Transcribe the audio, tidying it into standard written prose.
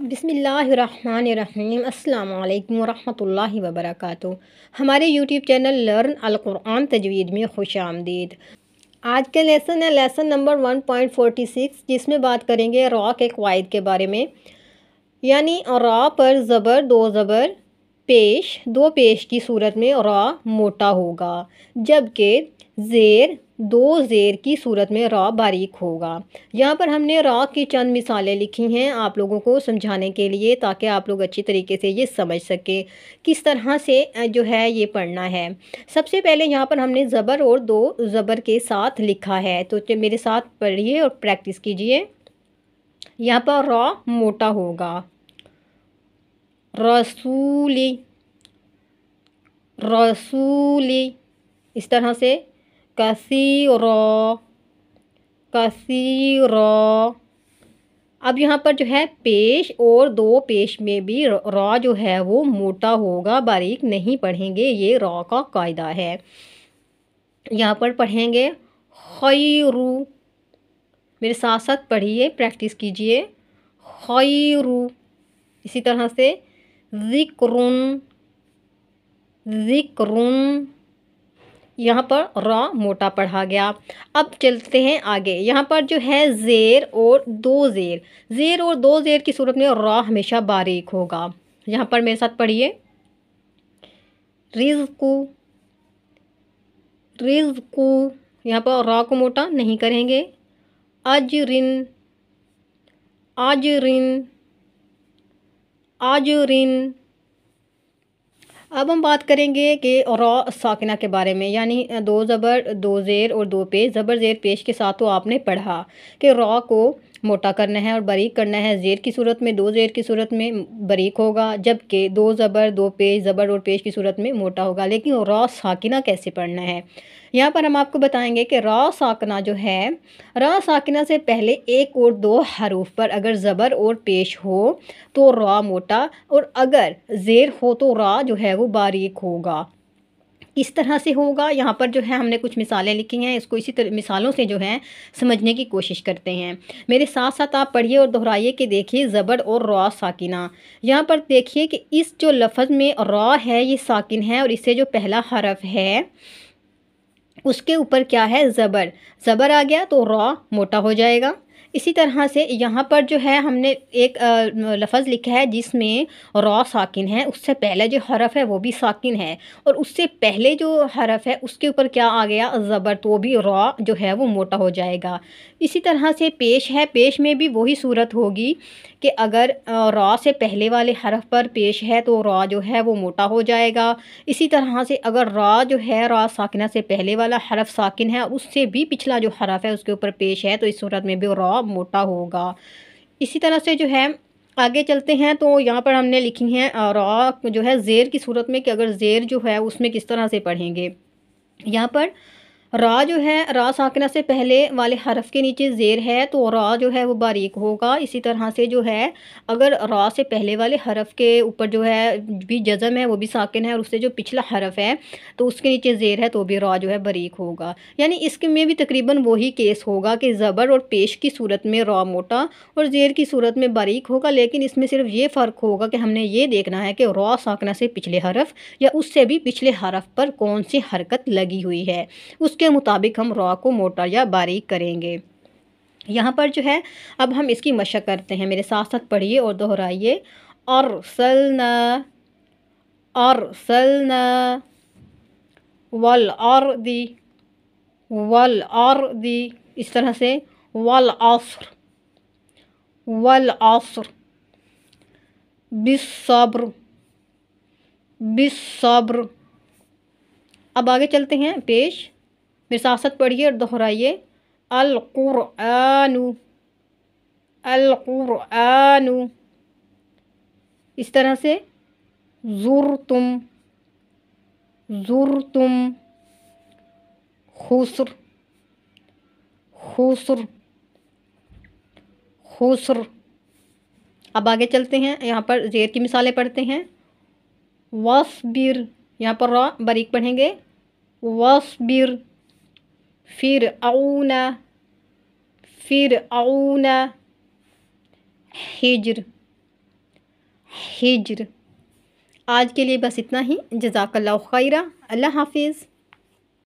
बिस्मिल्लाहिर्रहमानिर्रहीम अस्सलामु अलैकुम वरहमतुल्लाहि वबरकातुहू। हमारे यूट्यूब चैनल लर्न अल कुरान तजवीद में खुश आमदीद। आज का लेसन है लेसन नंबर 1.46, जिसमें बात करेंगे रॉ के क़वाइद के बारे में। यानी रॉ पर ज़बर दो ज़बर पेश दो पेश की सूरत में रॉ मोटा होगा, जबकि ज़ेर दो ज़ेर की सूरत में रॉ बारीक होगा। यहाँ पर हमने रॉ की चंद मिसालें लिखी हैं आप लोगों को समझाने के लिए, ताकि आप लोग अच्छी तरीके से ये समझ सकें किस तरह से जो है ये पढ़ना है। सबसे पहले यहाँ पर हमने ज़बर और दो ज़बर के साथ लिखा है, तो मेरे साथ पढ़िए और प्रैक्टिस कीजिए। यहाँ पर रॉ मोटा होगा, रसूली रसूली, इस तरह से कसीरा कसीरा। अब यहाँ पर जो है पेश और दो पेश में भी रॉ जो है वो मोटा होगा, बारीक नहीं पढ़ेंगे, ये रॉ का कायदा है। यहाँ पर पढ़ेंगे खैरू, मेरे साथ साथ पढ़िए प्रैक्टिस कीजिए। खैरू, इसी तरह से ज़िक्रुन ज़िक्रुन, यहाँ पर रॉ मोटा पढ़ा गया। अब चलते हैं आगे। यहाँ पर जो है ज़ेर और दो ज़ेर की सूरत में रॉ हमेशा बारीक होगा। यहाँ पर मेरे साथ पढ़िए रिज़्क़ु रिज़्क़ु, यहाँ पर रॉ को मोटा नहीं करेंगे। अजरिन अजरिन अजरिन। अब हम बात करेंगे कि रॉ साकिना के बारे में, यानी दो ज़बर दो ज़ेर और दो पेश। ज़बर ज़ेर पेश के साथ तो आपने पढ़ा कि रॉ को मोटा करना है और बारीक करना है। ज़ेर की सूरत में दो ज़ेर की सूरत में बारीक होगा, जबकि दो ज़बर दो पेश ज़बर और पेश की सूरत में मोटा होगा। लेकिन रॉ साकिना कैसे पढ़ना है, यहाँ पर हम आपको बताएंगे कि रॉ साकिना जो है, रॉ साकिना से पहले एक और दो हरूफ पर अगर ज़बर और पेश हो तो रॉ मोटा, और अगर ज़ेर हो तो रॉ जो है वो बारीक होगा। इस तरह से होगा। यहाँ पर जो है हमने कुछ मिसालें लिखी हैं, इसको इसी तरह मिसालों से जो है समझने की कोशिश करते हैं। मेरे साथ साथ आप पढ़िए और दोहराइए कि देखिए ज़बर और रॉ साकिना। यहाँ पर देखिए कि इस जो लफ्ज़ में रॉ है ये साकिन है, और इससे जो पहला हरफ है उसके ऊपर क्या है, ज़बर। ज़बर आ गया तो रॉ मोटा हो जाएगा। इसी तरह से यहाँ पर जो है हमने एक लफ्ज़ लिखा है जिसमें रॉ साकिन है, उससे पहले जो हरफ है वो भी साकिन है, और उससे पहले जो हरफ है उसके ऊपर क्या आ गया, ज़बर, तो भी रॉ जो है वो मोटा हो जाएगा। इसी तरह से पेश है, पेश में भी वही सूरत होगी कि अगर रॉ से पहले वाले हरफ पर पेश है तो रॉ जो है वो मोटा हो जाएगा। इसी तरह से अगर रॉ जो है रॉ साकिना से पहले वाला हरफ साकिन है और उससे भी पिछला जो हरफ है उसके ऊपर पेश है, तो इस सूरत में भी रॉ मोटा होगा। इसी तरह से जो है आगे चलते हैं, तो यहाँ पर हमने लिखी हैं रॉ जो है ज़ेर की सूरत में, कि अगर ज़ेर जो है उसमें किस तरह से पढ़ेंगे। यहाँ पर रॉ जो है रॉ साकिना से पहले वाले हरफ के नीचे ज़ेर है तो रॉ जो है वो बारीक होगा। इसी तरह से जो है अगर रॉ से पहले वाले हरफ के ऊपर जो है भी जज़म है वो भी साकिन है, और उससे जो पिछला हरफ है तो उसके नीचे ज़ेर है तो भी रॉ जो है बारीक होगा। यानी इसके में भी तकरीबन वही केस होगा कि ज़बर और पेश की सूरत में रॉ मोटा और ज़ेर की सूरत में बारीक होगा। लेकिन इसमें सिर्फ ये फ़र्क होगा कि हमने ये देखना है कि रॉ साकिना से पिछले हरफ या उससे भी पिछले हरफ पर कौन सी हरकत लगी हुई है, उसके मुताबिक हम रॉ को मोटा या बारीक करेंगे। यहाँ पर जो है अब हम इसकी मशक करते हैं, मेरे साथ साथ पढ़िए और दोहराइए। अरसलना अरसलना वल अर्दी वल अर्दी, इस तरह से वल अस्र वल अस्र बिस्सब्र बिस्सब्र। अब आगे चलते हैं पेश, मेरे साथ साथ पढ़िए और दोहराइए। अल कुरआनु अल कुरआनु, इस तरह से ज़ुरतुम ज़ुरतुम खुस्र खुस्र खुस्र। अब आगे चलते हैं, यहाँ पर ज़ेर की मिसालें पढ़ते हैं। वस्बिर, यहाँ पर रॉ बारीक पढ़ेंगे। वस्बिर फ़िरऔना फ़िरऔना हिज्र हिज्र। आज के लिए बस इतना ही। जज़ाकल्लाहु खैरा। अल्लाह हाफ़िज़।